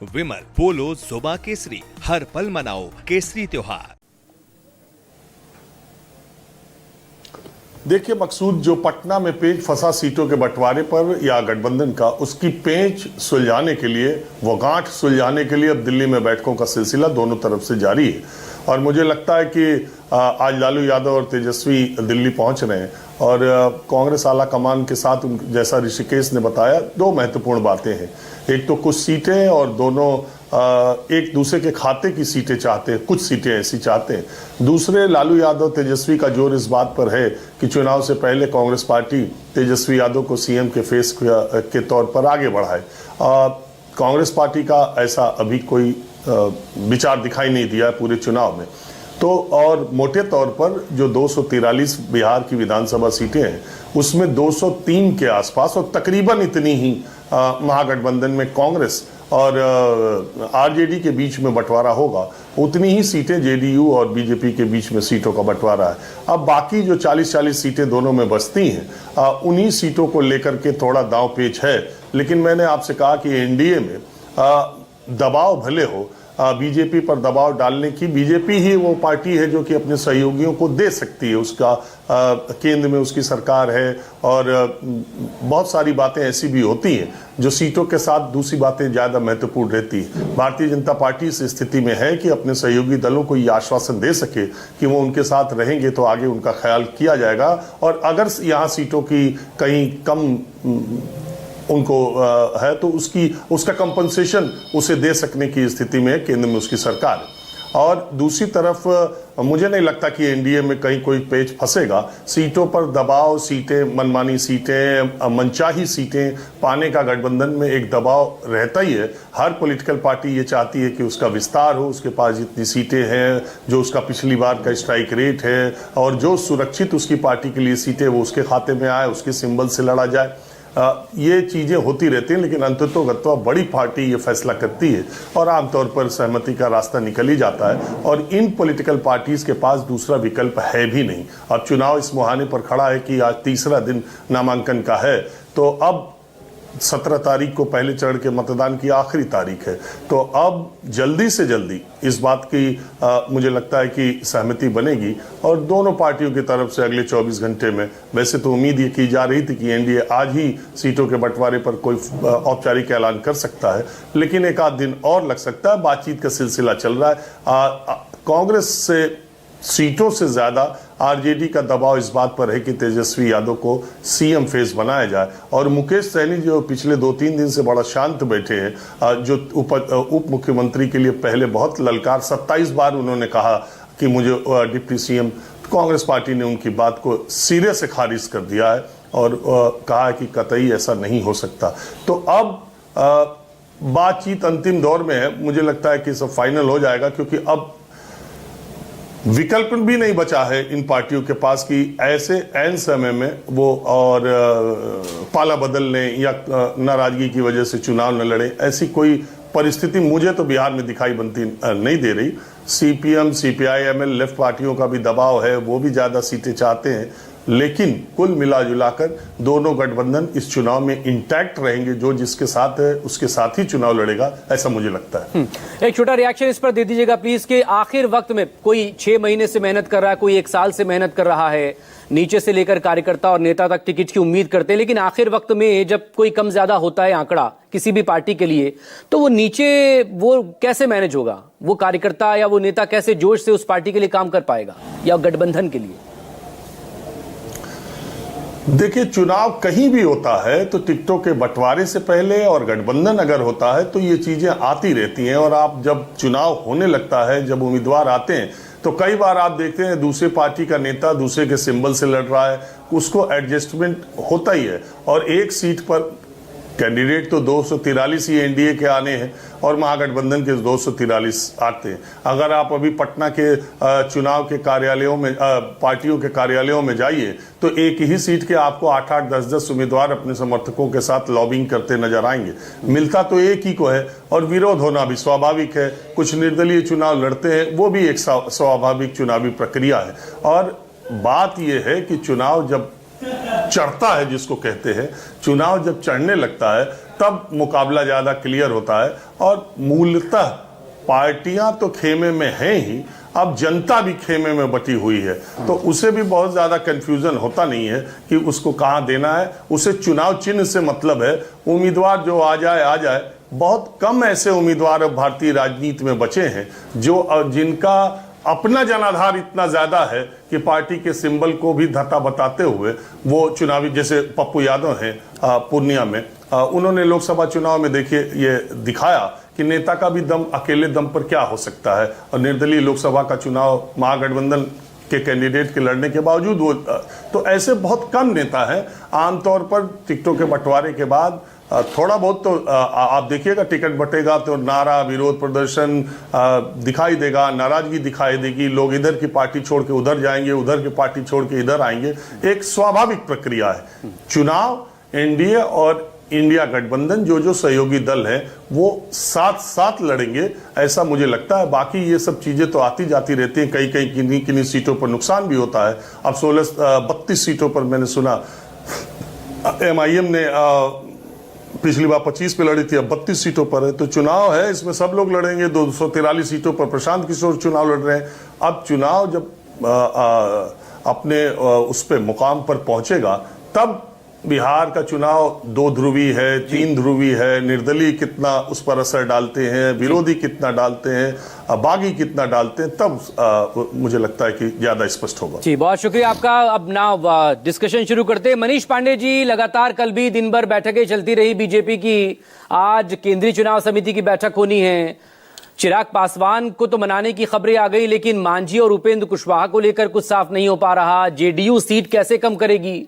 विमल, पोलो, जुबा केसरी, हर पल मनाओ केसरी त्योहार। देखिए मकसूद, जो पटना में पेंच फंसा सीटों के बंटवारे पर या गठबंधन का, उसकी पेंच सुलझाने के लिए, वो गांठ सुलझाने के लिए अब दिल्ली में बैठकों का सिलसिला दोनों तरफ से जारी है। और मुझे लगता है कि आज लालू यादव और तेजस्वी दिल्ली पहुंच रहे हैं और कांग्रेस आला कमान के साथ, जैसा ऋषिकेश ने बताया, दो महत्वपूर्ण बातें हैं। एक तो कुछ सीटें, और दोनों एक दूसरे के खाते की सीटें चाहते हैं, कुछ सीटें ऐसी चाहते हैं। दूसरे, लालू यादव तेजस्वी का जोर इस बात पर है कि चुनाव से पहले कांग्रेस पार्टी तेजस्वी यादव को सीएम के फेस के तौर पर आगे बढ़ाए। कांग्रेस पार्टी का ऐसा अभी कोई विचार दिखाई नहीं दिया पूरे चुनाव में। तो और मोटे तौर पर जो 243 बिहार की विधानसभा सीटें हैं, उसमें 203 के आसपास, और तकरीबन इतनी ही महागठबंधन में कांग्रेस और आरजेडी के बीच में बंटवारा होगा, उतनी ही सीटें जेडीयू और बीजेपी के बीच में सीटों का बंटवारा है। अब बाकी जो 40-40 सीटें दोनों में बचती हैं, उन्हीं सीटों को लेकर के थोड़ा दांव पेच है। लेकिन मैंने आपसे कहा कि एनडीए में दबाव भले हो, बीजेपी पर दबाव डालने की, बीजेपी ही वो पार्टी है जो कि अपने सहयोगियों को दे सकती है। उसका केंद्र में उसकी सरकार है, और बहुत सारी बातें ऐसी भी होती हैं जो सीटों के साथ दूसरी बातें ज़्यादा महत्वपूर्ण रहती है। भारतीय जनता पार्टी इस स्थिति में है कि अपने सहयोगी दलों को ये आश्वासन दे सके कि वो उनके साथ रहेंगे तो आगे उनका ख्याल किया जाएगा, और अगर यहाँ सीटों की कहीं कम उनको है तो उसका कंपनसेशन उसे दे सकने की स्थिति में केंद्र में उसकी सरकार है। और दूसरी तरफ मुझे नहीं लगता कि एनडीए में कहीं कोई पेच फंसेगा। सीटों पर दबाव, सीटें, मनमानी सीटें, मनचाही सीटें पाने का गठबंधन में एक दबाव रहता ही है। हर पॉलिटिकल पार्टी ये चाहती है कि उसका विस्तार हो, उसके पास जितनी सीटें हैं, जो उसका पिछली बार का स्ट्राइक रेट है, और जो सुरक्षित उसकी पार्टी के लिए सीटें वो उसके खाते में आए, उसके सिंबल से लड़ा जाए। ये चीजें होती रहती हैं, लेकिन अंततोगत्वा बड़ी पार्टी ये फैसला करती है और आमतौर पर सहमति का रास्ता निकल ही जाता है। और इन पॉलिटिकल पार्टीज के पास दूसरा विकल्प है भी नहीं। अब चुनाव इस मुहाने पर खड़ा है कि आज तीसरा दिन नामांकन का है, तो अब 17 तारीख को पहले चरण के मतदान की आखिरी तारीख है। तो अब जल्दी से जल्दी इस बात की मुझे लगता है कि सहमति बनेगी, और दोनों पार्टियों की तरफ से अगले 24 घंटे में, वैसे तो उम्मीद ये की जा रही थी कि एनडीए आज ही सीटों के बंटवारे पर कोई औपचारिक ऐलान कर सकता है, लेकिन एक आध दिन और लग सकता है। बातचीत का सिलसिला चल रहा है। कांग्रेस से सीटों से ज्यादा आरजेडी का दबाव इस बात पर है कि तेजस्वी यादव को सीएम फेस बनाया जाए। और मुकेश सहनी जो पिछले 2-3 दिन से बड़ा शांत बैठे हैं, जो उप मुख्यमंत्री के लिए पहले बहुत ललकार, 27 बार उन्होंने कहा कि मुझे डिप्टी सीएम, कांग्रेस पार्टी ने उनकी बात को सिरे से खारिज कर दिया है और कहा है कि कतई ऐसा नहीं हो सकता। तो अब बातचीत अंतिम दौर में है। मुझे लगता है कि सब फाइनल हो जाएगा, क्योंकि अब विकल्प भी नहीं बचा है इन पार्टियों के पास कि ऐसे ऐन समय में वो और पाला बदल लें या नाराजगी की वजह से चुनाव न लड़े। ऐसी कोई परिस्थिति मुझे तो बिहार में दिखाई बनती नहीं दे रही। सीपीएम, सीपीआई, एमएल, लेफ्ट पार्टियों का भी दबाव है, वो भी ज्यादा सीटें चाहते हैं, लेकिन कुल मिला जुलाकर दोनों गठबंधन इस चुनाव में इंटैक्ट रहेंगे। जो जिसके साथ है उसके साथ ही चुनाव लड़ेगा, ऐसा मुझे लगता है। एक छोटा रिएक्शन इस पर दे दीजिएगा प्लीज, कि आखिर वक्त में कोई 6 महीने से मेहनत कर रहा है, कोई 1 साल से मेहनत कर रहा है, नीचे से लेकर कार्यकर्ता और नेता तक टिकट की उम्मीद करते हैं, लेकिन आखिर वक्त में जब कोई कम ज्यादा होता है आंकड़ा किसी भी पार्टी के लिए, तो वो नीचे वो कैसे मैनेज होगा? वो कार्यकर्ता या वो नेता कैसे जोश से उस पार्टी के लिए काम कर पाएगा या गठबंधन के लिए? देखिए, चुनाव कहीं भी होता है तो टिकटों के बंटवारे से पहले, और गठबंधन अगर होता है तो ये चीजें आती रहती हैं। और आप जब चुनाव होने लगता है, जब उम्मीदवार आते हैं, तो कई बार आप देखते हैं दूसरे पार्टी का नेता दूसरे के सिंबल से लड़ रहा है, उसको एडजस्टमेंट होता ही है। और एक सीट पर कैंडिडेट तो 243 ही एनडीए के आने हैं और महागठबंधन के 243 आते हैं। अगर आप अभी पटना के चुनाव के कार्यालयों में, पार्टियों के कार्यालयों में जाइए, तो एक ही सीट के आपको 8-8, 10-10 उम्मीदवार अपने समर्थकों के साथ लॉबिंग करते नजर आएंगे। मिलता तो एक ही को है, और विरोध होना भी स्वाभाविक है। कुछ निर्दलीय चुनाव लड़ते हैं, वो भी एक स्वाभाविक चुनावी प्रक्रिया है। और बात यह है कि चुनाव जब चढ़ता है, जिसको कहते हैं, चुनाव जब चढ़ने लगता है, तब मुकाबला ज्यादा क्लियर होता है। और मूलतः पार्टियां तो खेमे में हैं ही, अब जनता भी खेमे में बटी हुई है, तो उसे भी बहुत ज्यादा कंफ्यूजन होता नहीं है कि उसको कहां देना है। उसे चुनाव चिन्ह से मतलब है, उम्मीदवार जो आ जाए। बहुत कम ऐसे उम्मीदवार अब भारतीय राजनीति में बचे हैं जिनका अपना जनाधार इतना ज्यादा है कि पार्टी के सिंबल को भी धता बताते हुए वो चुनावी, जैसे पप्पू यादव हैं पूर्णिया में, उन्होंने लोकसभा चुनाव में देखिए ये दिखाया कि नेता का भी दम अकेले दम पर क्या हो सकता है। और निर्दलीय लोकसभा का चुनाव महागठबंधन के कैंडिडेट के लड़ने के बावजूद वो, तो ऐसे बहुत कम नेता हैं। आमतौर पर टिकटों के बंटवारे के बाद थोड़ा बहुत तो आप देखिएगा, टिकट बटेगा तो नारा, विरोध प्रदर्शन दिखाई देगा, नाराजगी दिखाई देगी, लोग इधर की पार्टी छोड़ के उधर जाएंगे, उधर की पार्टी छोड़ के इधर आएंगे। एक स्वाभाविक प्रक्रिया है। चुनाव एनडीए और इंडिया गठबंधन जो सहयोगी दल है वो साथ साथ लड़ेंगे, ऐसा मुझे लगता है। बाकी ये सब चीजें तो आती जाती रहती हैं, कई किन्हीं सीटों पर नुकसान भी होता है। अब 32 सीटों पर मैंने सुना MIM ने पिछली बार 25 पे लड़ी थी, अब 32 सीटों पर है। तो चुनाव है, इसमें सब लोग लड़ेंगे। 243 सीटों पर प्रशांत किशोर चुनाव लड़ रहे हैं। अब चुनाव जब अपने उस पे मुकाम पर पहुंचेगा, तब बिहार का चुनाव 2 ध्रुवी है, 3 ध्रुवी है, निर्दलीय कितना उस पर असर डालते हैं, विरोधी कितना डालते हैं, बागी कितना डालते हैं, तब मुझे लगता है कि ज्यादा स्पष्ट होगा। जी, बहुत शुक्रिया आपका। अब ना डिस्कशन शुरू करते हैं। मनीष पांडे जी, लगातार कल भी दिन भर बैठकें चलती रही बीजेपी की, आज केंद्रीय चुनाव समिति की बैठक होनी है। चिराग पासवान को तो मनाने की खबरें आ गई, लेकिन मांझी और उपेंद्र कुशवाहा को लेकर कुछ साफ नहीं हो पा रहा। जेडीयू सीट कैसे कम करेगी?